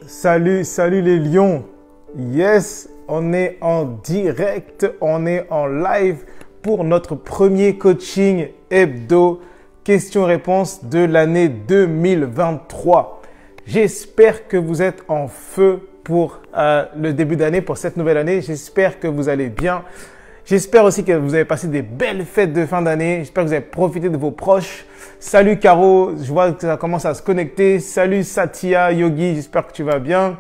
Salut les lions. Yes, on est en direct, on est en live pour notre premier coaching hebdo questions-réponses de l'année 2023. J'espère que vous êtes en feu pour le début d'année, pour cette nouvelle année. J'espère que vous allez bien. J'espère aussi que vous avez passé des belles fêtes de fin d'année. J'espère que vous avez profité de vos proches. Salut Caro, je vois que ça commence à se connecter. Salut Satya, Yogi, j'espère que tu vas bien.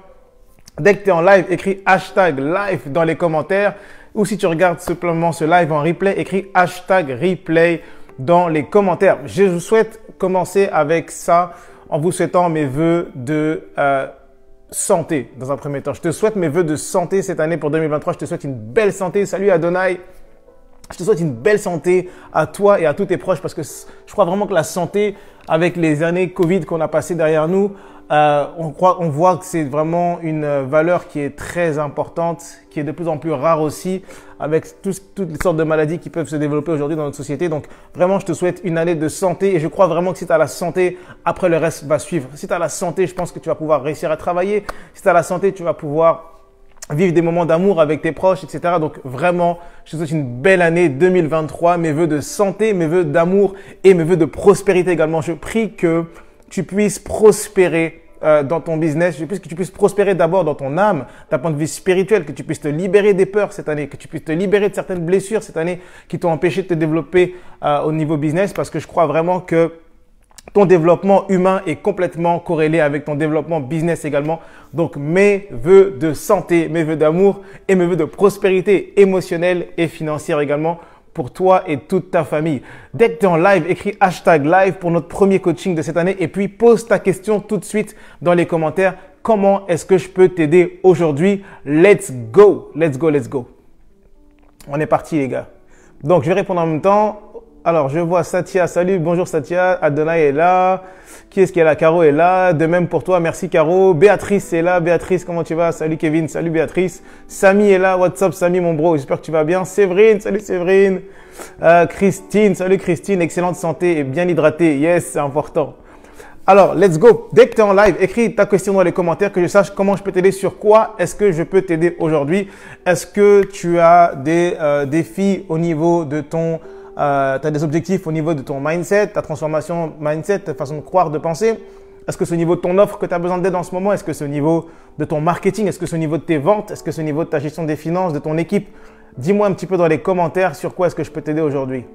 Dès que tu es en live, écris hashtag live dans les commentaires. Ou si tu regardes simplement ce live en replay, écris hashtag replay dans les commentaires. Je vous souhaite commencer avec ça en vous souhaitant mes vœux de santé dans un premier temps. Je te souhaite mes vœux de santé cette année pour 2023. Je te souhaite une belle santé. Salut Adonai. Je te souhaite une belle santé à toi et à tous tes proches parce que je crois vraiment que la santé, avec les années Covid qu'on a passées derrière nous, on voit que c'est vraiment une valeur qui est très importante, qui est de plus en plus rare aussi, avec toutes les sortes de maladies qui peuvent se développer aujourd'hui dans notre société. Donc vraiment, je te souhaite une année de santé et je crois vraiment que si tu as la santé, après le reste va suivre. Si tu as la santé, je pense que tu vas pouvoir réussir à travailler. Si tu as la santé, tu vas pouvoir vivre des moments d'amour avec tes proches, etc. Donc vraiment, je te souhaite une belle année 2023, mes vœux de santé, mes vœux d'amour et mes vœux de prospérité également. Je prie que tu puisses prospérer dans ton business, que tu puisses prospérer d'abord dans ton âme, d'un point de vue spirituel, que tu puisses te libérer des peurs cette année, que tu puisses te libérer de certaines blessures cette année qui t'ont empêché de te développer au niveau business, parce que je crois vraiment que ton développement humain est complètement corrélé avec ton développement business également. Donc, mes vœux de santé, mes vœux d'amour et mes vœux de prospérité émotionnelle et financière également pour toi et toute ta famille. Dès que tu es en live, écris hashtag live pour notre premier coaching de cette année et puis pose ta question tout de suite dans les commentaires. Comment est-ce que je peux t'aider aujourd'hui? Let's go, let's go, let's go. On est parti les gars. Donc, je vais répondre en même temps. Alors, je vois Satya. Salut, bonjour Satya. Adonai est là. Qui est-ce qui est là? Caro est là. De même pour toi. Merci Caro. Béatrice est là. Béatrice, comment tu vas? Salut Kevin. Salut Béatrice. Samy est là. What's up Samy, mon bro? J'espère que tu vas bien. Séverine. Salut Séverine. Christine. Salut Christine. Excellente santé et bien hydratée. Yes, c'est important. Alors, let's go. Dès que tu es en live, écris ta question dans les commentaires que je sache comment je peux t'aider, sur quoi est-ce que je peux t'aider aujourd'hui. Est-ce que tu as des défis au niveau de ton tu as des objectifs au niveau de ton mindset, ta transformation mindset, ta façon de croire, de penser. Est-ce que c'est au niveau de ton offre que tu as besoin d'aide en ce moment? Est-ce que c'est au niveau de ton marketing? Est-ce que c'est au niveau de tes ventes? Est-ce que c'est au niveau de ta gestion des finances, de ton équipe? Dis-moi un petit peu dans les commentaires sur quoi est-ce que je peux t'aider aujourd'hui.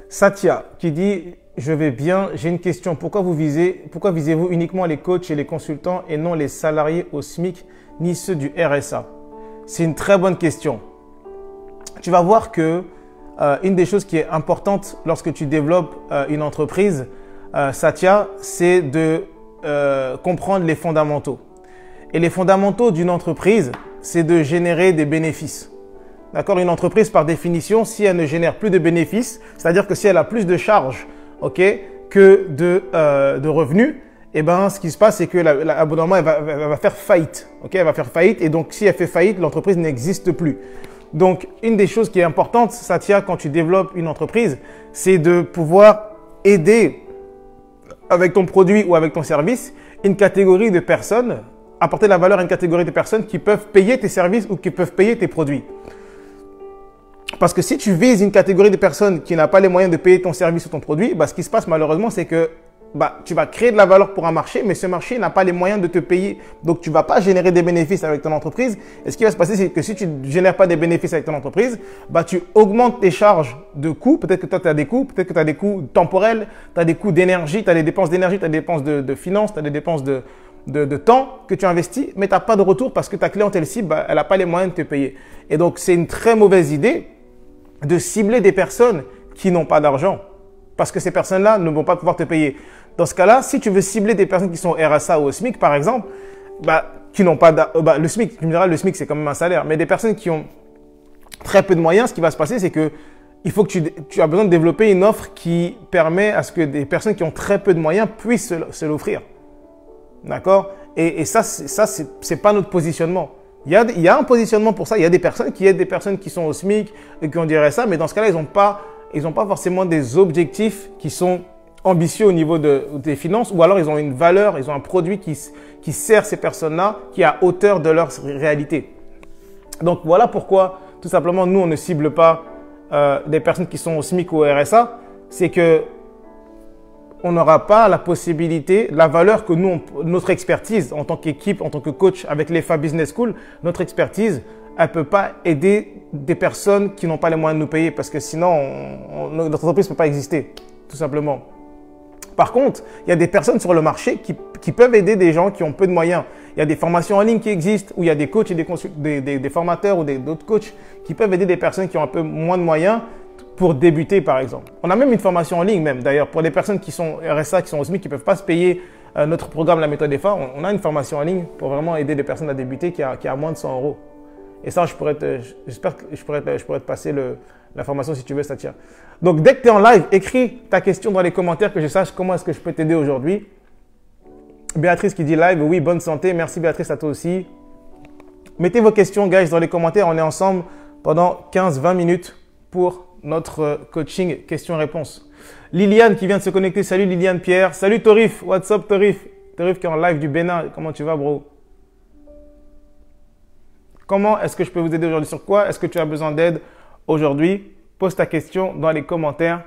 Satya qui dit « Je vais bien, j'ai une question. Pourquoi visez-vous uniquement les coachs et les consultants et non les salariés au SMIC ni ceux du RSA ?» C'est une très bonne question. Tu vas voir que une des choses qui est importante lorsque tu développes une entreprise, Satya, c'est de comprendre les fondamentaux. Et les fondamentaux d'une entreprise, c'est de générer des bénéfices. D'accord? Une entreprise, par définition, si elle ne génère plus de bénéfices, c'est-à-dire que si elle a plus de charges, que de revenus, eh ben, ce qui se passe, c'est que l'abonnement, elle va faire faillite. Elle va faire faillite. Et donc, si elle fait faillite, l'entreprise n'existe plus. Donc, une des choses qui est importante, Satya, quand tu développes une entreprise, c'est de pouvoir aider avec ton produit ou avec ton service une catégorie de personnes, apporter de la valeur à une catégorie de personnes qui peuvent payer tes services ou qui peuvent payer tes produits. Parce que si tu vises une catégorie de personnes qui n'a pas les moyens de payer ton service ou ton produit, ce qui se passe malheureusement, c'est que tu vas créer de la valeur pour un marché, mais ce marché n'a pas les moyens de te payer. Donc, tu ne vas pas générer des bénéfices avec ton entreprise. Et ce qui va se passer, c'est que si tu ne génères pas des bénéfices avec ton entreprise, tu augmentes tes charges de coûts. Peut-être que toi, tu as des coûts. Peut-être que tu as des coûts temporels. Tu as des coûts d'énergie. Tu as des dépenses d'énergie. Tu as des dépenses de finances. Tu as des dépenses de temps que tu investis. Mais tu n'as pas de retour parce que ta clientèle cible, elle n'a pas les moyens de te payer. Et donc, c'est une très mauvaise idée de cibler des personnes qui n'ont pas d'argent. Parce que ces personnes-là ne vont pas pouvoir te payer. Dans ce cas-là, si tu veux cibler des personnes qui sont RSA ou au SMIC, par exemple, qui n'ont pas le SMIC, tu me diras, le SMIC, c'est quand même un salaire. Mais des personnes qui ont très peu de moyens, ce qui va se passer, c'est que il faut que tu as besoin de développer une offre qui permet à ce que des personnes qui ont très peu de moyens puissent se l'offrir. D'accord? Et ça, c'est pas notre positionnement. Il y a un positionnement pour ça. Il y a des personnes qui aident des personnes qui sont au SMIC et qui ont du RSA, mais dans ce cas-là, ils n'ont pas forcément des objectifs qui sont ambitieux au niveau des finances, ou alors ils ont une valeur, ils ont un produit qui sert ces personnes-là, qui est à hauteur de leur réalité. Donc voilà pourquoi, tout simplement, nous, on ne cible pas des personnes qui sont au SMIC ou au RSA. C'est que on n'aura pas la possibilité, la valeur que nous, notre expertise en tant qu'équipe, en tant que coach avec l'EFA Business School, notre expertise, elle ne peut pas aider des personnes qui n'ont pas les moyens de nous payer parce que sinon, notre entreprise ne peut pas exister, tout simplement. Par contre, il y a des personnes sur le marché qui peuvent aider des gens qui ont peu de moyens. Il y a des formations en ligne qui existent où il y a des coachs et des formateurs ou d'autres coachs qui peuvent aider des personnes qui ont un peu moins de moyens pour débuter, par exemple. On a même une formation en ligne, même d'ailleurs, pour les personnes qui sont RSA, qui sont au SMIC, qui ne peuvent pas se payer notre programme La Méthode EFA. On a une formation en ligne pour vraiment aider des personnes à débuter qui a moins de 100 euros. Et ça, j'espère que je pourrais te passer la formation si tu veux, Satya. Donc, dès que tu es en live, écris ta question dans les commentaires que je sache comment est-ce que je peux t'aider aujourd'hui. Béatrice qui dit live, oui, bonne santé. Merci Béatrice, à toi aussi. Mettez vos questions, guys, dans les commentaires. On est ensemble pendant 15-20 minutes pour notre coaching questions-réponses. Liliane qui vient de se connecter. Salut Liliane Pierre. Salut Torif. What's up Torif? Torif qui est en live du Bénin. Comment tu vas, bro? Comment est-ce que je peux vous aider aujourd'hui? Sur quoi est-ce que tu as besoin d'aide aujourd'hui? Pose ta question dans les commentaires.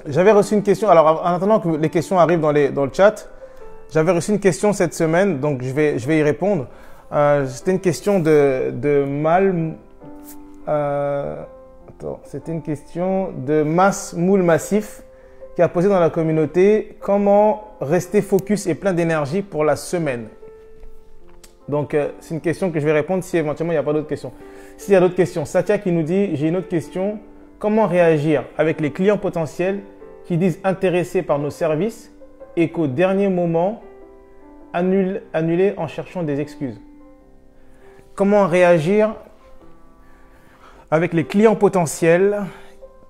J'avais reçu une question. Alors, en attendant que les questions arrivent dans le chat, j'avais reçu une question cette semaine, donc je vais y répondre. C'était une question de Mal. C'était une question de Mas Moule Massif qui a posé dans la communauté comment rester focus et plein d'énergie pour la semaine. Donc, c'est une question que je vais répondre si éventuellement il n'y a pas d'autres questions. S'il y a d'autres questions, Satya qui nous dit, j'ai une autre question. Comment réagir avec les clients potentiels qui disent intéressés par nos services et qu'au dernier moment, annuler en cherchant des excuses? Comment réagir avec les clients potentiels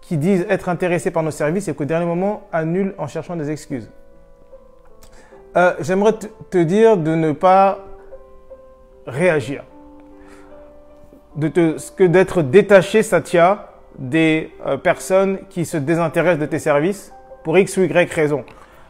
qui disent être intéressés par nos services et qu'au dernier moment, annulent en cherchant des excuses? J'aimerais te dire de ne pas réagir. D'être détaché, Satya, des personnes qui se désintéressent de tes services pour X ou Y raison.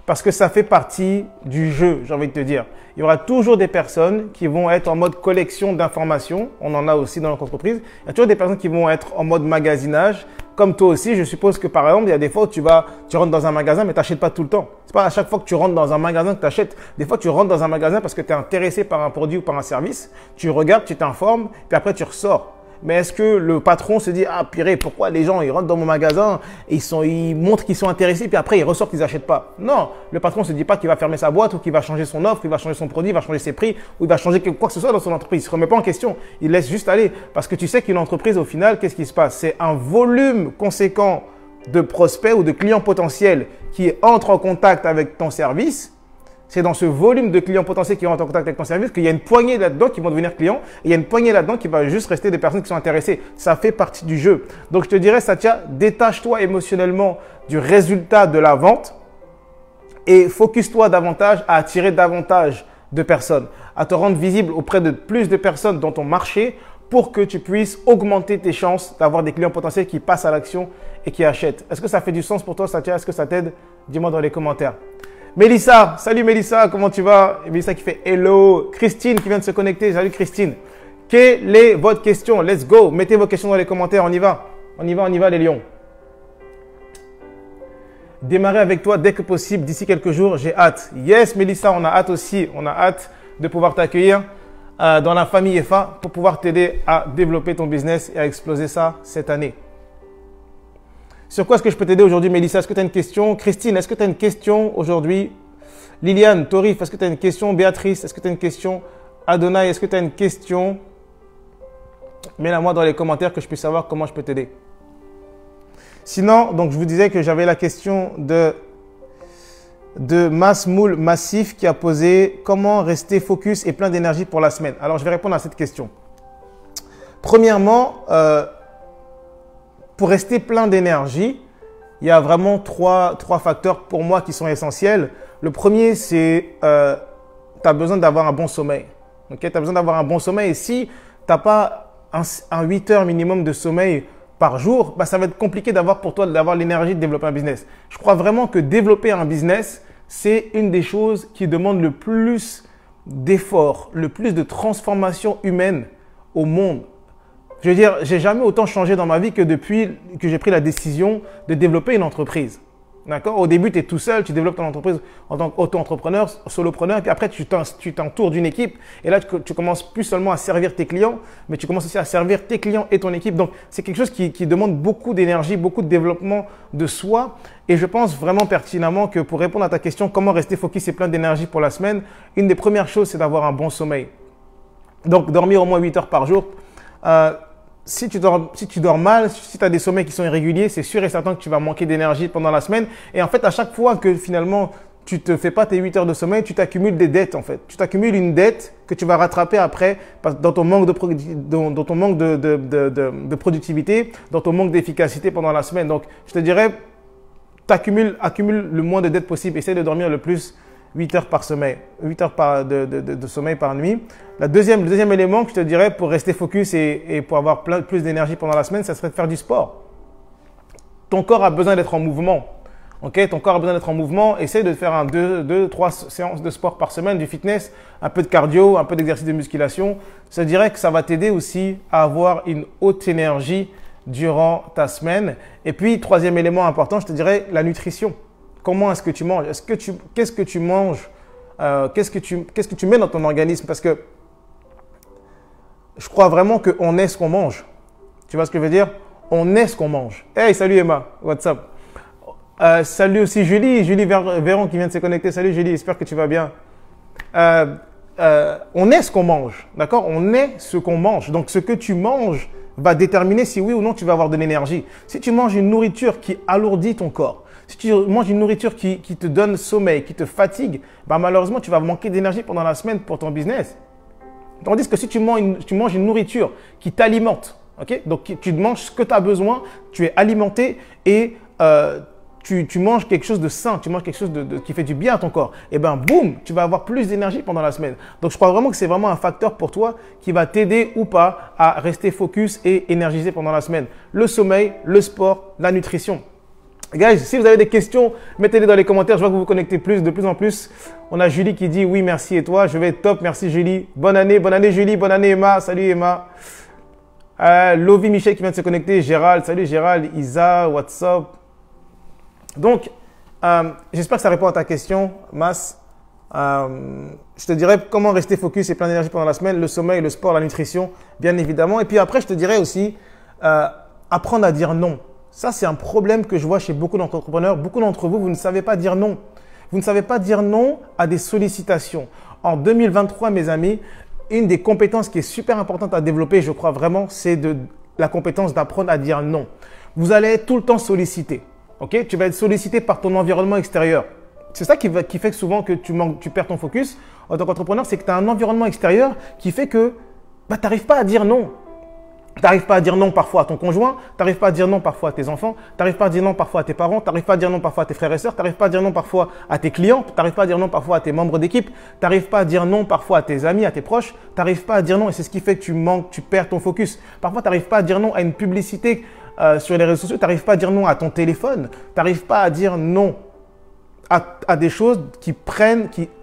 Parce que ça fait partie du jeu, j'ai envie de te dire. Il y aura toujours des personnes qui vont être en mode collection d'informations. On en a aussi dans notre entreprise. Il y a toujours des personnes qui vont être en mode magasinage. Comme toi aussi, je suppose que par exemple, il y a des fois où tu rentres dans un magasin mais tu n'achètes pas tout le temps. C'est pas à chaque fois que tu rentres dans un magasin que tu achètes. Des fois, tu rentres dans un magasin parce que tu es intéressé par un produit ou par un service. Tu regardes, tu t'informes, puis après tu ressors. Mais est-ce que le patron se dit, ah purée, pourquoi les gens ils rentrent dans mon magasin, ils montrent qu'ils sont intéressés, puis après ils ressortent, ils n'achètent pas? Non, le patron ne se dit pas qu'il va fermer sa boîte ou qu'il va changer son offre, qu'il va changer son produit, il va changer ses prix ou il va changer quoi que ce soit dans son entreprise. Il ne se remet pas en question, il laisse juste aller. Parce que tu sais qu'une entreprise, au final, qu'est-ce qui se passe? C'est un volume conséquent de prospects ou de clients potentiels qui entrent en contact avec ton service. C'est dans ce volume de clients potentiels qui rentrent en contact avec ton service qu'il y a une poignée là-dedans qui vont devenir clients et il y a une poignée là-dedans qui va juste rester des personnes qui sont intéressées. Ça fait partie du jeu. Donc, je te dirais, Satya, détache-toi émotionnellement du résultat de la vente et focus-toi davantage à attirer davantage de personnes, à te rendre visible auprès de plus de personnes dans ton marché pour que tu puisses augmenter tes chances d'avoir des clients potentiels qui passent à l'action et qui achètent. Est-ce que ça fait du sens pour toi, Satya? Est-ce que ça t'aide? Dis-moi dans les commentaires. Mélissa, salut Mélissa, comment tu vas? Mélissa qui fait hello. Christine qui vient de se connecter, salut Christine. Quelle est votre question? Let's go, mettez vos questions dans les commentaires, on y va. On y va les lions. Démarrer avec toi dès que possible, d'ici quelques jours, j'ai hâte. Yes Mélissa, on a hâte aussi, on a hâte de pouvoir t'accueillir dans la famille EFA pour pouvoir t'aider à développer ton business et à exploser ça cette année. Sur quoi est-ce que je peux t'aider aujourd'hui, Mélissa? Est-ce que tu as une question? Christine, est-ce que tu as une question aujourd'hui? Liliane, Torif, est-ce que tu as une question? Béatrice, est-ce que tu as une question? Adonai, est-ce que tu as une question? Mets-la moi dans les commentaires que je puisse savoir comment je peux t'aider. Sinon, donc je vous disais que j'avais la question de de Mass Moule Massif qui a posé comment rester focus et plein d'énergie pour la semaine. Alors, je vais répondre à cette question. Premièrement, pour rester plein d'énergie, il y a vraiment trois facteurs pour moi qui sont essentiels. Le premier, c'est tu as besoin d'avoir un bon sommeil. Okay? Tu as besoin d'avoir un bon sommeil. Et si tu n'as pas un 8 heures minimum de sommeil par jour, bah, ça va être compliqué pour toi d'avoir l'énergie de développer un business. Je crois vraiment que développer un business, c'est une des choses qui demande le plus d'efforts, le plus de transformation humaine au monde. Je veux dire, j'ai jamais autant changé dans ma vie que depuis que j'ai pris la décision de développer une entreprise. D'accord? Au début, tu es tout seul, tu développes ton entreprise en tant qu'auto-entrepreneur, solopreneur, puis après, tu t'entoures d'une équipe. Et là, tu commences plus seulement à servir tes clients, mais tu commences aussi à servir tes clients et ton équipe. Donc, c'est quelque chose qui demande beaucoup d'énergie, beaucoup de développement de soi. Et je pense vraiment pertinemment que pour répondre à ta question, comment rester focus et plein d'énergie pour la semaine, une des premières choses, c'est d'avoir un bon sommeil. Donc, dormir au moins 8 heures par jour. Si tu dors mal, si tu as des sommeils qui sont irréguliers, c'est sûr et certain que tu vas manquer d'énergie pendant la semaine. Et en fait, à chaque fois que finalement, tu ne te fais pas tes 8 heures de sommeil, tu t'accumules des dettes en fait. Tu t'accumules une dette que tu vas rattraper après dans ton manque de productivité, dans ton manque d'efficacité pendant la semaine. Donc, je te dirais, accumule le moins de dettes possible. Essaye de dormir le plus 8 heures par sommeil, 8 heures de sommeil par nuit. Le deuxième élément que je te dirais pour rester focus et pour avoir plus d'énergie pendant la semaine, ça serait de faire du sport. Ton corps a besoin d'être en mouvement. Okay? Ton corps a besoin d'être en mouvement. Essaye de faire 3 séances de sport par semaine, du fitness, un peu de cardio, un peu d'exercice de musculation. Je te dirais que ça va t'aider aussi à avoir une haute énergie durant ta semaine. Et puis, troisième élément important, je te dirais la nutrition. Comment est-ce que tu manges? Qu'est-ce que tu manges? Qu'est-ce que tu mets dans ton organisme? Parce que je crois vraiment qu'on est ce qu'on mange. Tu vois ce que je veux dire? On est ce qu'on mange. Hey, salut Emma, what's up? Salut aussi Julie Véron qui vient de se connecter. Salut Julie, j'espère que tu vas bien. On est ce qu'on mange, d'accord? On est ce qu'on mange. Donc, ce que tu manges va déterminer si oui ou non tu vas avoir de l'énergie. Si tu manges une nourriture qui alourdit ton corps, si tu manges une nourriture qui te donne sommeil, qui te fatigue, bah malheureusement, tu vas manquer d'énergie pendant la semaine pour ton business. Tandis que si tu manges une nourriture qui t'alimente, okay? Donc tu manges ce que tu as besoin, tu es alimenté et tu manges quelque chose de sain, tu manges quelque chose qui fait du bien à ton corps, et ben boum, tu vas avoir plus d'énergie pendant la semaine. Donc je crois vraiment que c'est vraiment un facteur pour toi qui va t'aider ou pas à rester focus et énergisé pendant la semaine. Le sommeil, le sport, la nutrition. Guys, si vous avez des questions, mettez-les dans les commentaires. Je vois que vous vous connectez de plus en plus. On a Julie qui dit oui, merci. Et toi? Je vais être top. Merci Julie. Bonne année Julie. Bonne année Emma. Salut Emma. Lovi Michel qui vient de se connecter. Gérald. Salut Gérald. Isa, what's up? Donc, j'espère que ça répond à ta question, Mas. Je te dirais comment rester focus et plein d'énergie pendant la semaine. Le sommeil, le sport, la nutrition, bien évidemment. Et puis après, je te dirais aussi apprendre à dire non. Ça, c'est un problème que je vois chez beaucoup d'entrepreneurs. Beaucoup d'entre vous, vous ne savez pas dire non. Vous ne savez pas dire non à des sollicitations. En 2023, mes amis, une des compétences qui est super importante à développer, je crois vraiment, c'est la compétence d'apprendre à dire non. Vous allez être tout le temps sollicité. Okay? Tu vas être sollicité par ton environnement extérieur. C'est ça qui fait que souvent que tu perds ton focus en tant qu'entrepreneur, c'est que tu as un environnement extérieur qui fait que tu n'arrives pas à dire non. Tu n'arrives pas à dire non parfois à ton conjoint, tu n'arrives pas à dire non parfois à tes enfants, tu n'arrives pas à dire non parfois à tes parents, tu n'arrives pas à dire non parfois à tes frères et sœurs, tu n'arrives pas à dire non parfois à tes clients, tu n'arrives pas à dire non parfois à tes membres d'équipe, tu n'arrives pas à dire non parfois à tes amis, à tes proches, tu n'arrives pas à dire non et c'est ce qui fait que tu perds ton focus. Parfois, tu n'arrives pas à dire non à une publicité sur les réseaux sociaux, tu n'arrives pas à dire non à ton téléphone, tu n'arrives pas à dire non à des choses qui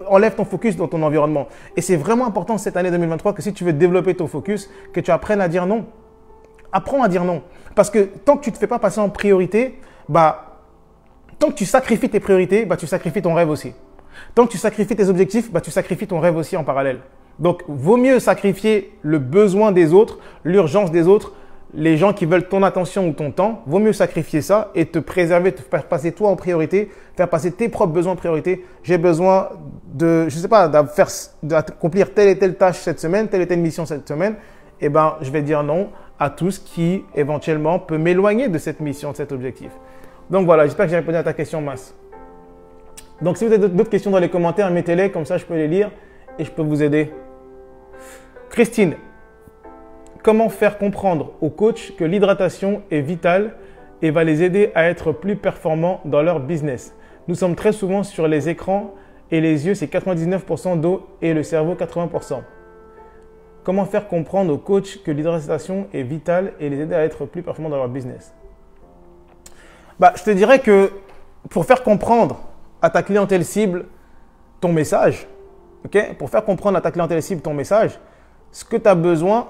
enlèvent ton focus dans ton environnement. Et c'est vraiment important cette année 2023 que si tu veux développer ton focus, que tu apprennes à dire non. Apprends à dire non. Parce que tant que tu ne te fais pas passer en priorité, tant que tu sacrifies tes priorités, tu sacrifies ton rêve aussi. Tant que tu sacrifies tes objectifs, tu sacrifies ton rêve aussi en parallèle. Donc, vaut mieux sacrifier le besoin des autres, l'urgence des autres, les gens qui veulent ton attention ou ton temps. Vaut mieux sacrifier ça et te préserver, te faire passer toi en priorité, faire passer tes propres besoins en priorité. J'ai besoin d'accomplir telle et telle tâche cette semaine, telle et telle mission cette semaine. Eh ben, je vais dire non à tout ce qui éventuellement peut m'éloigner de cette mission, de cet objectif. Donc voilà, j'espère que j'ai répondu à ta question, Mas. Donc, si vous avez d'autres questions dans les commentaires, mettez-les, comme ça je peux les lire et je peux vous aider. Christine, comment faire comprendre aux coachs que l'hydratation est vitale et va les aider à être plus performants dans leur business? Nous sommes très souvent sur les écrans et les yeux, c'est 99% d'eau et le cerveau, 80%. Comment faire comprendre aux coachs que l'hydratation est vitale et les aider à être plus performants dans leur business? Je te dirais que pour faire comprendre à ta clientèle cible ton message, pour faire comprendre à ta clientèle cible ton message, ce que tu as besoin,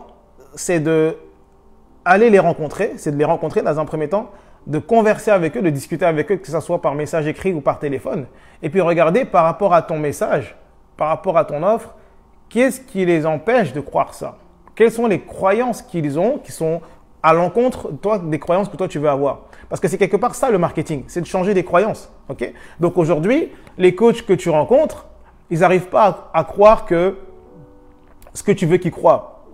c'est d'aller les rencontrer, c'est de les rencontrer dans un premier temps, de converser avec eux, de discuter avec eux, que ce soit par message écrit ou par téléphone. Et puis regarder par rapport à ton message, par rapport à ton offre, qu'est-ce qui les empêche de croire ça? Quelles sont les croyances qu'ils ont qui sont à l'encontre des croyances que toi tu veux avoir? Parce que c'est quelque part ça le marketing, c'est de changer des croyances. Donc aujourd'hui, les coachs que tu rencontres, ils n'arrivent pas à croire que ce que tu veux qu'ils croient.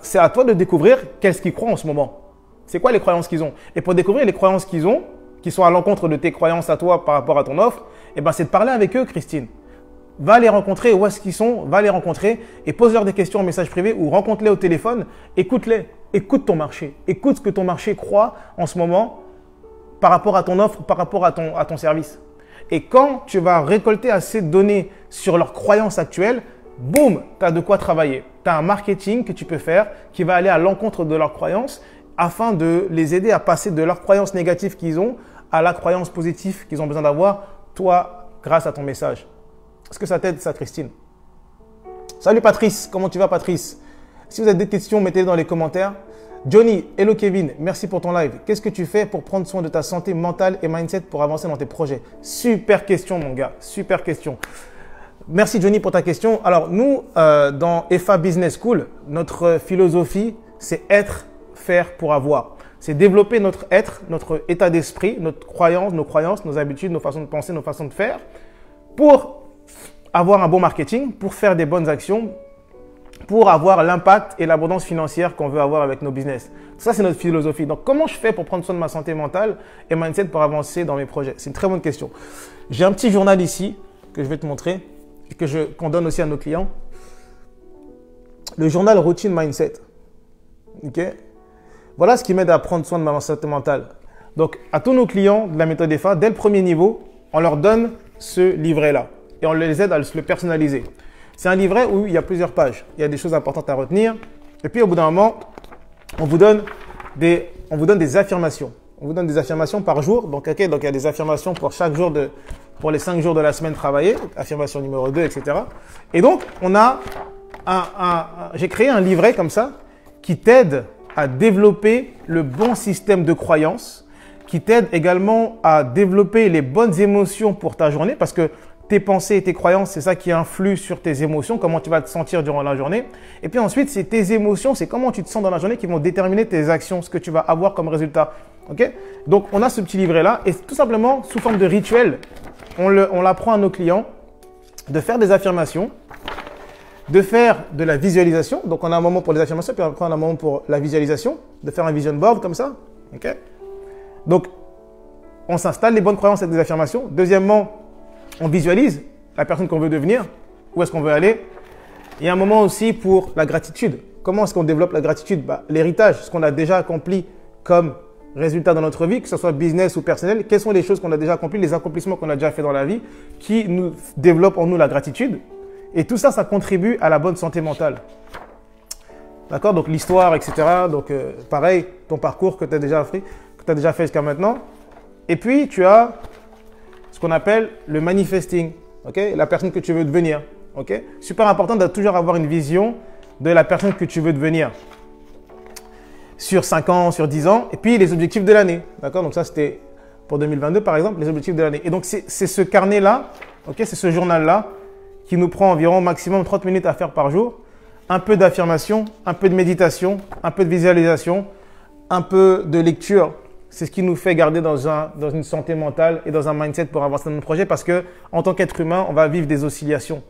C'est à toi de découvrir qu'est-ce qu'ils croient en ce moment. C'est quoi les croyances qu'ils ont? Et pour découvrir les croyances qu'ils ont, qui sont à l'encontre de tes croyances à toi par rapport à ton offre, c'est de parler avec eux, Christine. Va les rencontrer où est-ce qu'ils sont, va les rencontrer et pose-leur des questions en message privé ou rencontre-les au téléphone, écoute-les, écoute ton marché, écoute ce que ton marché croit en ce moment par rapport à ton offre, par rapport à ton service. Et quand tu vas récolter assez de données sur leurs croyances actuelles, boum, tu as de quoi travailler. Tu as un marketing que tu peux faire qui va aller à l'encontre de leurs croyances afin de les aider à passer de leurs croyances négatives qu'ils ont à la croyance positive qu'ils ont besoin d'avoir, toi, grâce à ton message. Est-ce que ça t'aide, ça, Christine? Salut Patrice, comment tu vas, Patrice? Si vous avez des questions, mettez-les dans les commentaires. Johnny, hello Kevin, merci pour ton live. Qu'est-ce que tu fais pour prendre soin de ta santé mentale et mindset pour avancer dans tes projets? Super question, mon gars, super question. Merci Johnny pour ta question. Alors nous, dans EFA Business School, notre philosophie, c'est être, faire pour avoir. C'est développer notre être, notre état d'esprit, notre croyance, nos habitudes, nos façons de penser, nos façons de faire pour avoir un bon marketing, pour faire des bonnes actions, pour avoir l'impact et l'abondance financière qu'on veut avoir avec nos business. Ça, c'est notre philosophie. Donc, comment je fais pour prendre soin de ma santé mentale et mindset pour avancer dans mes projets? C'est une très bonne question. J'ai un petit journal ici que je vais te montrer et qu'on donne aussi à nos clients. Le journal Routine Mindset. Voilà ce qui m'aide à prendre soin de ma santé mentale. Donc, à tous nos clients de la méthode EFA, dès le premier niveau, on leur donne ce livret-là et on les aide à le personnaliser. C'est un livret où il y a plusieurs pages. Il y a des choses importantes à retenir. Et puis, au bout d'un moment, on vous donne des affirmations. On vous donne des affirmations par jour. Donc, donc il y a des affirmations pour chaque jour pour les 5 jours de la semaine travaillée. Affirmation numéro 2, etc. Et donc, j'ai créé un livret comme ça qui t'aide à développer le bon système de croyance, qui t'aide également à développer les bonnes émotions pour ta journée parce que tes pensées et tes croyances, c'est ça qui influe sur tes émotions, comment tu vas te sentir durant la journée. Et puis ensuite, c'est tes émotions, c'est comment tu te sens dans la journée qui vont déterminer tes actions, ce que tu vas avoir comme résultat. Donc, on a ce petit livret-là et tout simplement, sous forme de rituel, on l'apprend à nos clients de faire des affirmations, de faire de la visualisation. Donc, on a un moment pour les affirmations, puis après, on a un moment pour la visualisation, de faire un vision board comme ça. Donc, on s'installe les bonnes croyances avec des affirmations. Deuxièmement, on visualise la personne qu'on veut devenir, où est-ce qu'on veut aller. Il y a un moment aussi pour la gratitude. Comment est-ce qu'on développe la gratitude? L'héritage, ce qu'on a déjà accompli comme résultat dans notre vie, que ce soit business ou personnel. Quelles sont les choses qu'on a déjà accomplies, les accomplissements qu'on a déjà fait dans la vie qui nous développent en nous la gratitude. Et tout ça, ça contribue à la bonne santé mentale. D'accord? Donc l'histoire, etc. Donc pareil, ton parcours que tu as déjà fait jusqu'à maintenant. Et puis, tu as ce qu'on appelle le manifesting, la personne que tu veux devenir. Super important de toujours avoir une vision de la personne que tu veux devenir sur 5 ans, sur 10 ans, et puis les objectifs de l'année. D'accord? Donc ça, c'était pour 2022, par exemple, les objectifs de l'année. Et donc, c'est ce carnet-là, c'est ce journal-là qui nous prend environ maximum 30 minutes à faire par jour. Un peu d'affirmation, un peu de méditation, un peu de visualisation, un peu de lecture. C'est ce qui nous fait garder dans une santé mentale et dans un mindset pour avancer dans nos projets parce que en tant qu'être humain, on va vivre des oscillations.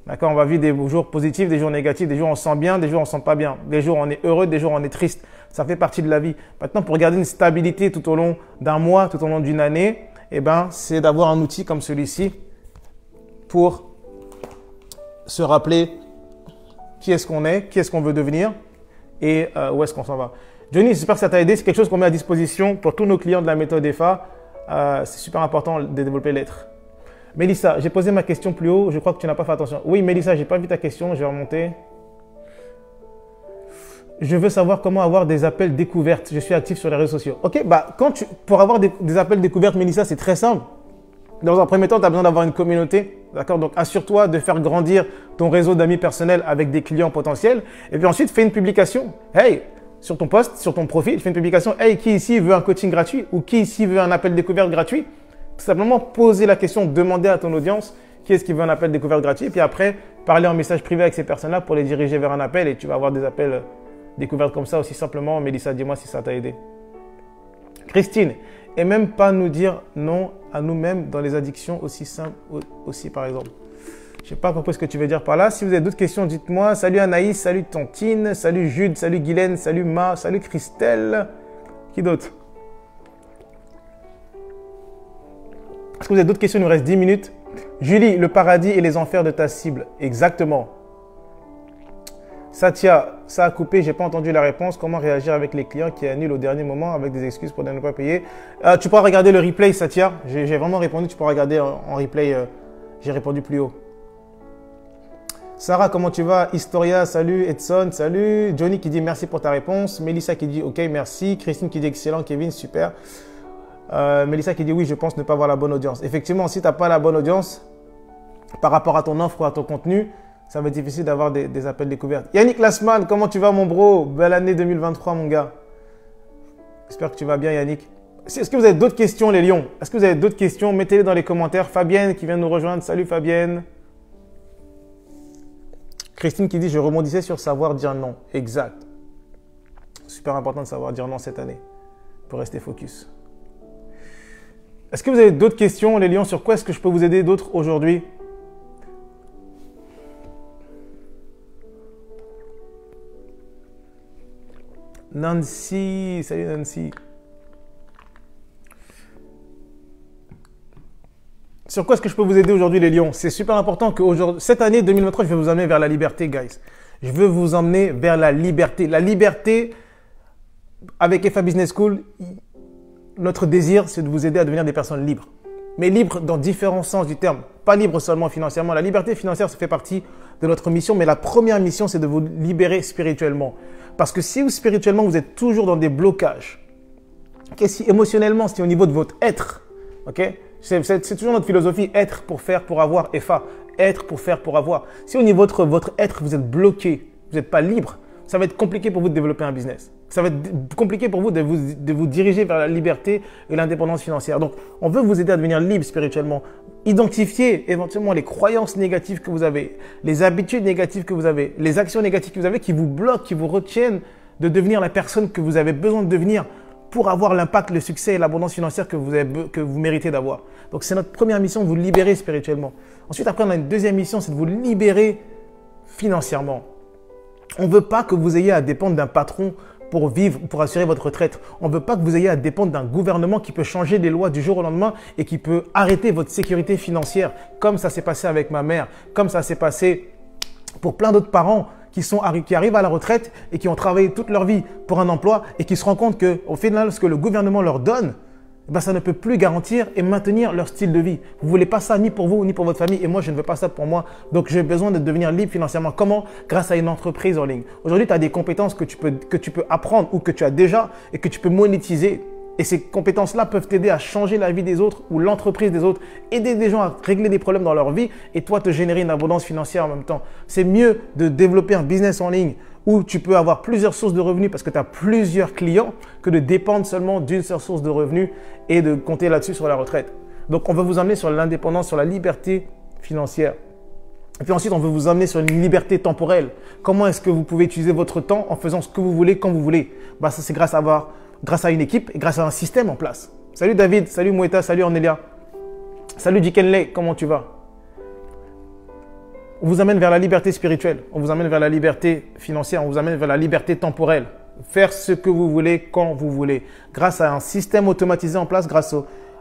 D'accord? On va vivre des jours positifs, des jours négatifs, des jours on se sent bien, des jours on se sent pas bien. Des jours on est heureux, des jours on est triste. Ça fait partie de la vie. Maintenant, pour garder une stabilité tout au long d'un mois, tout au long d'une année eh ben, c'est d'avoir un outil comme celui-ci pour se rappeler qui est-ce qu'on est, qui est-ce qu'on veut devenir et où est-ce qu'on s'en va. Johnny, j'espère que ça t'a aidé. C'est quelque chose qu'on met à disposition pour tous nos clients de la méthode EFA. C'est super important de développer l'être. Mélissa, j'ai posé ma question plus haut. Je crois que tu n'as pas fait attention. Oui, Mélissa, je n'ai pas vu ta question. Je vais remonter. Je veux savoir comment avoir des appels découvertes. Je suis actif sur les réseaux sociaux. Ok, bah, pour avoir des appels découvertes, Mélissa, c'est très simple. Dans un premier temps, tu as besoin d'avoir une communauté. D'accord? Donc, assure-toi de faire grandir ton réseau d'amis personnels avec des clients potentiels. Et puis ensuite, fais une publication. Hey, sur ton post, sur ton profil, fais une publication. Hey, qui ici veut un coaching gratuit ou qui ici veut un appel découverte gratuit? Tout simplement poser la question, demander à ton audience qui est-ce qui veut un appel découverte gratuit. Et puis après, parler en message privé avec ces personnes-là pour les diriger vers un appel et tu vas avoir des appels découvertes comme ça aussi simplement. Mélissa, dis-moi si ça t'a aidé. Christine, et même pas nous dire non à nous-mêmes dans les addictions aussi simples aussi par exemple. Je n'ai pas compris ce que tu veux dire par là. Si vous avez d'autres questions, dites-moi. Salut Anaïs, salut Tontine, salut Jude, salut Guylaine, salut Ma, salut Christelle. Qui d'autre? Est-ce que vous avez d'autres questions? Il nous reste 10 minutes. Julie, le paradis et les enfers de ta cible. Exactement. Satya, ça a coupé, j'ai pas entendu la réponse. Comment réagir avec les clients qui annulent au dernier moment avec des excuses pour ne pas payer? Tu pourras regarder le replay, Satya. J'ai vraiment répondu, tu pourras regarder en replay. J'ai répondu plus haut. Sarah, comment tu vas? Historia, salut. Edson, salut. Johnny qui dit merci pour ta réponse. Mélissa qui dit ok, merci. Christine qui dit excellent. Kevin, super. Mélissa qui dit oui, je pense ne pas avoir la bonne audience. Effectivement, si tu n'as pas la bonne audience par rapport à ton offre ou à ton contenu, ça va être difficile d'avoir des appels découvertes. Yannick Lassman, comment tu vas mon bro? Belle année 2023 mon gars. J'espère que tu vas bien Yannick. Est-ce que vous avez d'autres questions les lions? Est-ce que vous avez d'autres questions? Mettez-les dans les commentaires. Fabienne qui vient de nous rejoindre. Salut Fabienne. Christine qui dit je rebondissais sur savoir dire non. Exact. Super important de savoir dire non cette année pour rester focus. Est-ce que vous avez d'autres questions les lions? Sur quoi est-ce que je peux vous aider d'autres aujourd'hui? Nancy, salut Nancy. Sur quoi est-ce que je peux vous aider aujourd'hui les lions? C'est super important que cette année 2023, je vais vous emmener vers la liberté, guys. Je veux vous emmener vers la liberté. La liberté, avec EFA Business School, notre désir, c'est de vous aider à devenir des personnes libres. Mais libres dans différents sens du terme. Pas libres seulement financièrement. La liberté financière, ça fait partie de notre mission. Mais la première mission, c'est de vous libérer spirituellement. Parce que si spirituellement, vous êtes toujours dans des blocages, si émotionnellement, si au niveau de votre être, ok, c'est toujours notre philosophie, être pour faire, pour avoir, EFA, être pour faire, pour avoir. Si au niveau de votre être, vous êtes bloqué, vous n'êtes pas libre, ça va être compliqué pour vous de développer un business. Ça va être compliqué pour vous de vous diriger vers la liberté et l'indépendance financière. Donc, on veut vous aider à devenir libre spirituellement. Identifiez éventuellement les croyances négatives que vous avez, les habitudes négatives que vous avez, les actions négatives que vous avez qui vous bloquent, qui vous retiennent de devenir la personne que vous avez besoin de devenir pour avoir l'impact, le succès et l'abondance financière que vous méritez d'avoir. Donc, c'est notre première mission de vous libérer spirituellement. Ensuite, après, on a une deuxième mission, c'est de vous libérer financièrement. On ne veut pas que vous ayez à dépendre d'un patron pour vivre, pour assurer votre retraite. On ne veut pas que vous ayez à dépendre d'un gouvernement qui peut changer les lois du jour au lendemain et qui peut arrêter votre sécurité financière, comme ça s'est passé avec ma mère, comme ça s'est passé pour plein d'autres parents qui arrivent à la retraite et qui ont travaillé toute leur vie pour un emploi et qui se rendent compte qu'au final, ce que le gouvernement leur donne, ça ne peut plus garantir et maintenir leur style de vie. Vous ne voulez pas ça ni pour vous ni pour votre famille et moi, je ne veux pas ça pour moi. Donc, j'ai besoin de devenir libre financièrement. Comment? Grâce à une entreprise en ligne. Aujourd'hui, tu as des compétences que tu peux apprendre ou que tu as déjà et que tu peux monétiser. Et ces compétences-là peuvent t'aider à changer la vie des autres ou l'entreprise des autres, aider des gens à régler des problèmes dans leur vie et toi, te générer une abondance financière en même temps. C'est mieux de développer un business en ligne où tu peux avoir plusieurs sources de revenus parce que tu as plusieurs clients que de dépendre seulement d'une seule source de revenus et de compter là-dessus sur la retraite. Donc, on veut vous emmener sur l'indépendance, sur la liberté financière. Et puis ensuite, on veut vous emmener sur une liberté temporelle. Comment est-ce que vous pouvez utiliser votre temps en faisant ce que vous voulez, quand vous voulez? Ça, c'est grâce à une équipe et grâce à un système en place. Salut David, salut Moueta, salut Ornelia. Salut Jikenley, comment tu vas? On vous amène vers la liberté spirituelle, on vous amène vers la liberté financière, on vous amène vers la liberté temporelle. Faire ce que vous voulez, quand vous voulez. Grâce à un système automatisé en place, grâce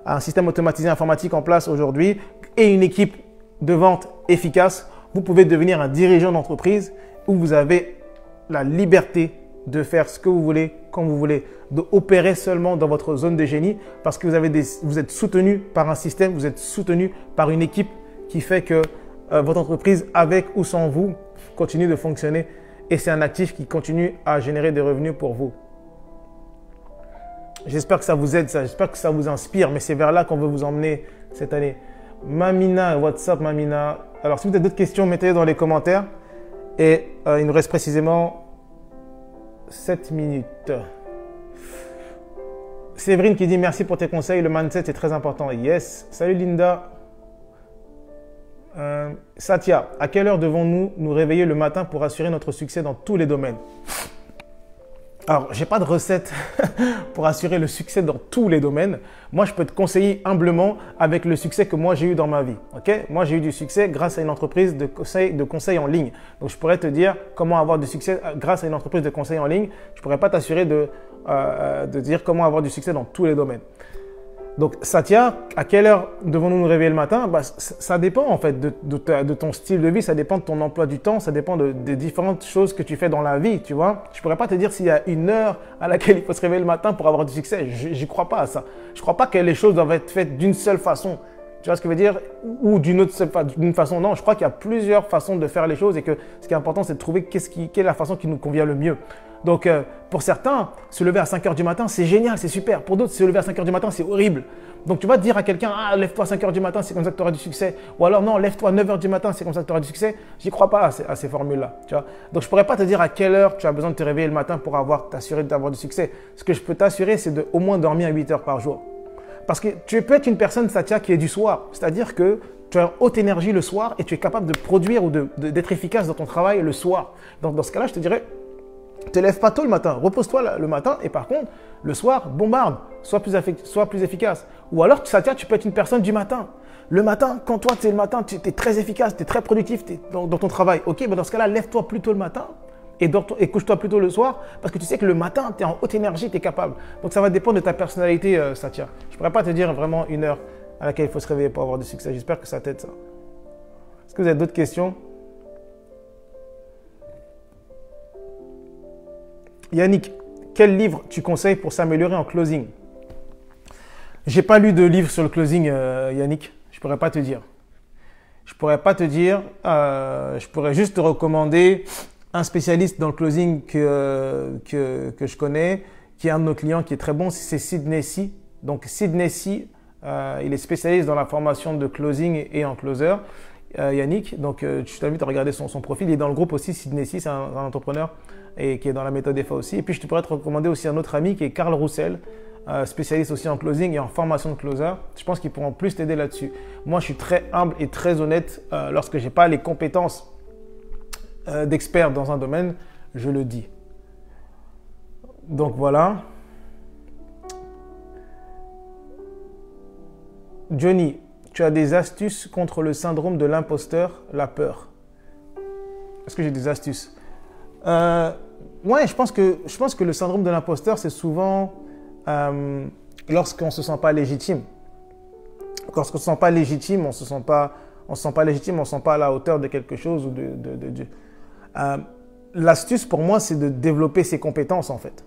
un système automatisé informatique en place aujourd'hui et une équipe de vente efficace, vous pouvez devenir un dirigeant d'entreprise où vous avez la liberté de faire ce que vous voulez, quand vous voulez, d'opérer seulement dans votre zone de génie parce que vous êtes soutenu par un système, vous êtes soutenu par une équipe qui fait que votre entreprise, avec ou sans vous, continue de fonctionner et c'est un actif qui continue à générer des revenus pour vous. J'espère que ça vous aide, j'espère que ça vous inspire, mais c'est vers là qu'on veut vous emmener cette année. Mamina, what's up Mamina? Alors, si vous avez d'autres questions, mettez-les dans les commentaires. Et il nous reste précisément 7 minutes. Séverine qui dit merci pour tes conseils, le mindset est très important. Yes. Salut Linda. Satya, à quelle heure devons-nous nous réveiller le matin pour assurer notre succès dans tous les domaines? Alors, je n'ai pas de recette pour assurer le succès dans tous les domaines. Moi, je peux te conseiller humblement avec le succès que moi j'ai eu dans ma vie. Okay? Moi, j'ai eu du succès grâce à une entreprise de conseil en ligne. Donc, je pourrais te dire comment avoir du succès grâce à une entreprise de conseil en ligne. Je ne pourrais pas t'assurer de dire comment avoir du succès dans tous les domaines. Donc, Satya, à quelle heure devons-nous nous réveiller le matin? Ça dépend en fait de ton style de vie, ça dépend de ton emploi du temps, ça dépend des différentes choses que tu fais dans la vie, tu vois. Je ne pourrais pas te dire s'il y a une heure à laquelle il faut se réveiller le matin pour avoir du succès. Je n'y crois pas à ça. Je ne crois pas que les choses doivent être faites d'une seule façon. Tu vois ce que je veux dire? Ou d'une façon. Non, je crois qu'il y a plusieurs façons de faire les choses et que ce qui est important, c'est de trouver quelle est la façon qui nous convient le mieux. Donc, pour certains, se lever à 5 heures du matin, c'est génial, c'est super. Pour d'autres, se lever à 5 heures du matin, c'est horrible. Donc, tu vas dire à quelqu'un, ah, lève-toi à 5 heures du matin, c'est comme ça que tu auras du succès. Ou alors, non, lève-toi à 9 heures du matin, c'est comme ça que tu auras du succès. J'y crois pas à ces formules-là. Tu vois. Donc, je ne pourrais pas te dire à quelle heure tu as besoin de te réveiller le matin pour t'assurer d'avoir du succès. Ce que je peux t'assurer, c'est de au moins dormir 8 heures par jour. Parce que tu peux être une personne, Satya, qui est du soir. C'est-à-dire que tu as une haute énergie le soir et tu es capable de produire ou d'être efficace dans ton travail le soir. Donc, dans ce cas-là, je te dirais, ne te lève pas tôt le matin, repose-toi le matin et par contre, le soir, bombarde, sois plus efficace. Ou alors, Satya, tu peux être une personne du matin. Le matin, quand toi, tu es le matin, tu es très efficace, tu es très productif dans ton travail. Ok, dans ce cas-là, lève-toi plus tôt le matin et couche-toi plus tôt le soir parce que tu sais que le matin, tu es en haute énergie, tu es capable. Donc, ça va dépendre de ta personnalité, Satya. Je ne pourrais pas te dire vraiment une heure à laquelle il faut se réveiller pour avoir du succès. J'espère que ça t'aide, ça. Est-ce que vous avez d'autres questions? Yannick, quel livre tu conseilles pour s'améliorer en closing? J'ai pas lu de livre sur le closing, Yannick. Je pourrais pas te dire. Je pourrais pas te dire. Je pourrais juste te recommander un spécialiste dans le closing que je connais, qui est un de nos clients qui est très bon, c'est Sidney C. Donc Sidney C, il est spécialiste dans la formation de closing et en closer. Yannick, donc je t'invite à regarder son profil. Il est dans le groupe aussi, Sidney C, c'est un entrepreneur et qui est dans la méthode EFA aussi. Et puis je te pourrais te recommander aussi un autre ami qui est Carl Roussel, spécialiste aussi en closing et en formation de closer. Je pense qu'ils pourront plus t'aider là-dessus. Moi, je suis très humble et très honnête. Lorsque je n'ai pas les compétences d'expert dans un domaine, je le dis. Donc voilà. Johnny, tu as des astuces contre le syndrome de l'imposteur, la peur? Est-ce que j'ai des astuces? Ouais, je pense que le syndrome de l'imposteur, c'est souvent lorsqu'on ne se sent pas légitime. Lorsqu'on ne se sent pas légitime, on ne se sent pas légitime, on ne se sent pas à la hauteur de quelque chose ou de Dieu. L'astuce pour moi, c'est de développer ses compétences en fait.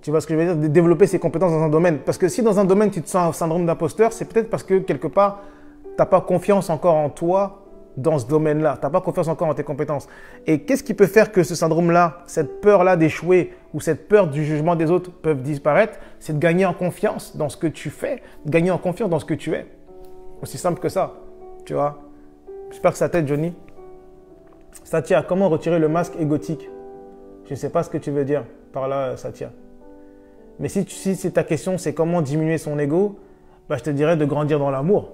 Tu vois ce que je veux dire? De développer ses compétences dans un domaine. Parce que si dans un domaine, tu te sens un syndrome d'imposteur, c'est peut-être parce que quelque part, tu n'as pas confiance encore en toi dans ce domaine-là. Tu n'as pas confiance encore en tes compétences. Et qu'est-ce qui peut faire que ce syndrome-là, cette peur-là d'échouer ou cette peur du jugement des autres peuvent disparaître? C'est de gagner en confiance dans ce que tu fais, de gagner en confiance dans ce que tu es. Aussi simple que ça. Tu vois? J'espère que ça t'aide, Johnny. Satya, comment retirer le masque égotique? Je ne sais pas ce que tu veux dire par là, Satya. Mais si c'est ta question, c'est comment diminuer son ego, je te dirais de grandir dans l'amour.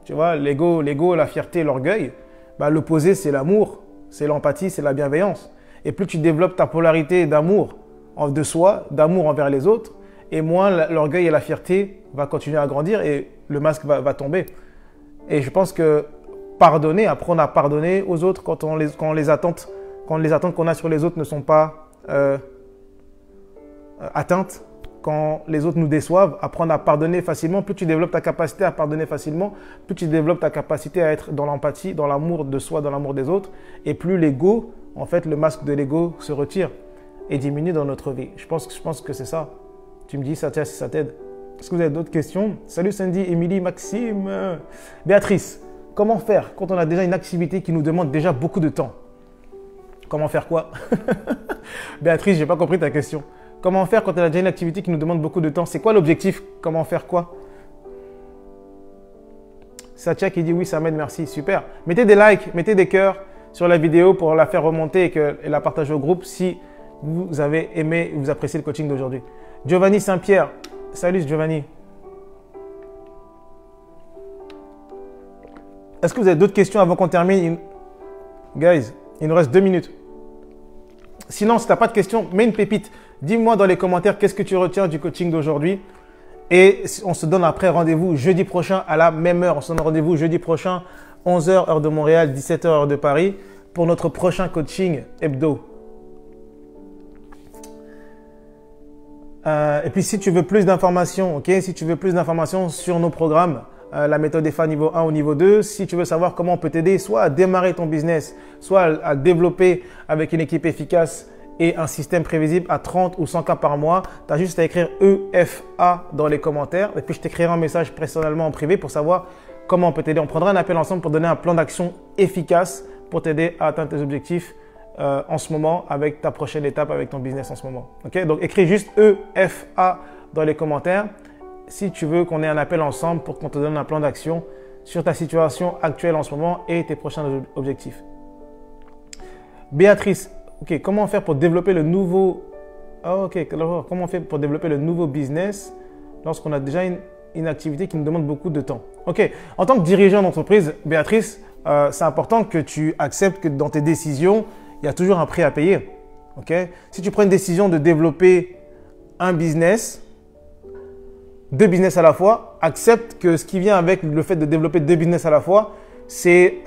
Tu vois, l'ego, la fierté, l'orgueil, l'opposé, c'est l'amour, c'est l'empathie, c'est la bienveillance. Et plus tu développes ta polarité d'amour de soi, d'amour envers les autres, et moins l'orgueil et la fierté vont continuer à grandir et le masque va tomber. Et je pense que pardonner, apprendre à pardonner aux autres quand les attentes qu'on a sur les autres ne sont pas atteintes, quand les autres nous déçoivent, apprendre à pardonner facilement. Plus tu développes ta capacité à pardonner facilement, plus tu développes ta capacité à être dans l'empathie, dans l'amour de soi, dans l'amour des autres, et plus l'ego, en fait, le masque de l'ego se retire et diminue dans notre vie. Je pense que c'est ça. Tu me dis, Satya, si ça t'aide. Est-ce que vous avez d'autres questions? Salut Sandy, Émilie, Maxime. Béatrice, comment faire quand on a déjà une activité qui nous demande déjà beaucoup de temps? Comment faire quoi? Béatrice, je n'ai pas compris ta question. Comment faire quand on a déjà une activité qui nous demande beaucoup de temps? C'est quoi l'objectif? Comment faire quoi? Satya qui dit oui, ça m'aide, merci. Super. Mettez des likes, mettez des cœurs sur la vidéo pour la faire remonter et la partager au groupe si vous avez aimé, vous appréciez le coaching d'aujourd'hui. Giovanni Saint-Pierre. Salut Giovanni. Est-ce que vous avez d'autres questions avant qu'on termine? Guys, il nous reste 2 minutes. Sinon, si tu n'as pas de questions, mets une pépite. Dis-moi dans les commentaires qu'est-ce que tu retiens du coaching d'aujourd'hui. Et on se donne après rendez-vous jeudi prochain à la même heure. On se donne rendez-vous jeudi prochain, 11h heure de Montréal, 17h heure de Paris, pour notre prochain coaching hebdo. Et puis, si tu veux plus d'informations, ok, si tu veux plus d'informations sur nos programmes, la méthode EFA niveau 1 ou niveau 2, si tu veux savoir comment on peut t'aider, soit à démarrer ton business, soit à développer avec une équipe efficace et un système prévisible à 30 ou 100 cas par mois, tu as juste à écrire EFA dans les commentaires et puis je t'écrirai un message personnellement en privé pour savoir comment on peut t'aider. On prendra un appel ensemble pour donner un plan d'action efficace pour t'aider à atteindre tes objectifs en ce moment avec ta prochaine étape avec ton business en ce moment. Okay? Donc, écris juste EFA dans les commentaires si tu veux qu'on ait un appel ensemble pour qu'on te donne un plan d'action sur ta situation actuelle en ce moment et tes prochains objectifs. Béatrice, ok, comment faire pour développer le nouveau… comment on fait pour développer le nouveau business lorsqu'on a déjà une activité qui nous demande beaucoup de temps? Ok, en tant que dirigeant d'entreprise, Béatrice, c'est important que tu acceptes que dans tes décisions, il y a toujours un prix à payer. Okay? Si tu prends une décision de développer un business, 2 business à la fois, accepte que ce qui vient avec le fait de développer 2 business à la fois, c'est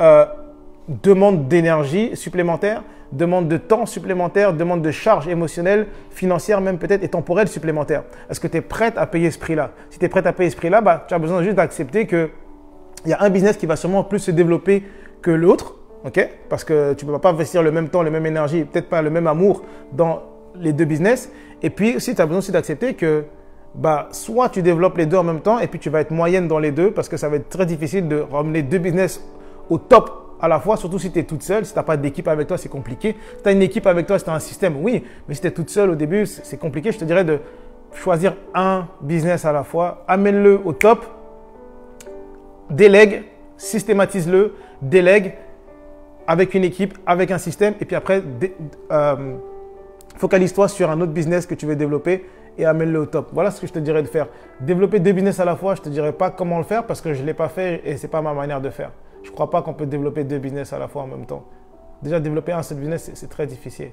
demande d'énergie supplémentaire, demande de temps supplémentaire, demande de charge émotionnelle, financière même peut-être et temporelle supplémentaire. Est-ce que tu es prête à payer ce prix-là? Si tu es prête à payer ce prix-là, bah, tu as besoin juste d'accepter qu'il y a un business qui va sûrement plus se développer que l'autre. Okay? Parce que tu ne peux pas investir le même temps, la même énergie, peut-être pas le même amour dans les 2 business. Et puis, aussi, tu as besoin aussi d'accepter que bah, soit tu développes les 2 en même temps et puis tu vas être moyenne dans les 2 parce que ça va être très difficile de ramener 2 business au top à la fois, surtout si tu es toute seule. Si tu n'as pas d'équipe avec toi, c'est compliqué. Si tu as une équipe avec toi, si tu as un système, oui. Mais si tu es toute seule au début, c'est compliqué. Je te dirais de choisir un business à la fois. Amène-le au top. Délègue, systématise-le, délègue avec une équipe, avec un système. Et puis après, focalise-toi sur un autre business que tu veux développer et amène-le au top. Voilà ce que je te dirais de faire. Développer 2 business à la fois, je ne te dirais pas comment le faire parce que je ne l'ai pas fait et ce n'est pas ma manière de faire. Je ne crois pas qu'on peut développer 2 business à la fois en même temps. Déjà, développer un seul business, c'est très difficile.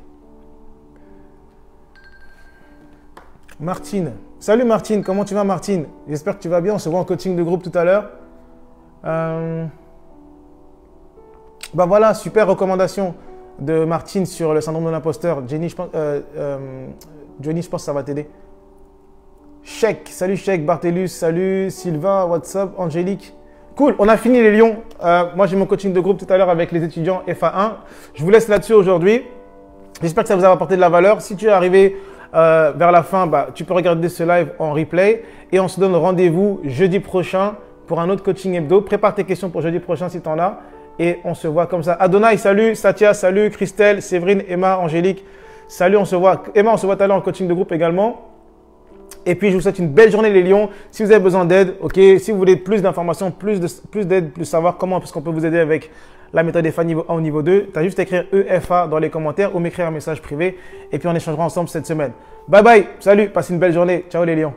Martine. Salut Martine, comment tu vas Martine? J'espère que tu vas bien. On se voit en coaching de groupe tout à l'heure. Bah voilà, super recommandation de Martine sur le syndrome de l'imposteur. Jenny, je pense que ça va t'aider. Chèque, salut Chèque, Barthelus, salut Sylvain, what's up, Angélique. Cool, on a fini les lions. Moi, j'ai mon coaching de groupe tout à l'heure avec les étudiants FA1. Je vous laisse là-dessus aujourd'hui. J'espère que ça vous a apporté de la valeur. Si tu es arrivé vers la fin, bah, tu peux regarder ce live en replay. Et on se donne rendez-vous jeudi prochain pour un autre coaching hebdo. Prépare tes questions pour jeudi prochain si tu en as. Et on se voit comme ça. Adonai, salut. Satya, salut. Christelle, Séverine, Emma, Angélique. Salut, on se voit. Emma, on se voit tout à l'heure en coaching de groupe également. Et puis, je vous souhaite une belle journée les lions. Si vous avez besoin d'aide, ok, si vous voulez plus d'informations, plus d'aide, plus savoir comment est-ce qu'on peut vous aider avec la méthode EFA niveau 1 ou niveau 2, tu as juste à écrire EFA dans les commentaires ou m'écrire un message privé. Et puis, on échangera ensemble cette semaine. Bye bye. Salut. Passez une belle journée. Ciao les lions.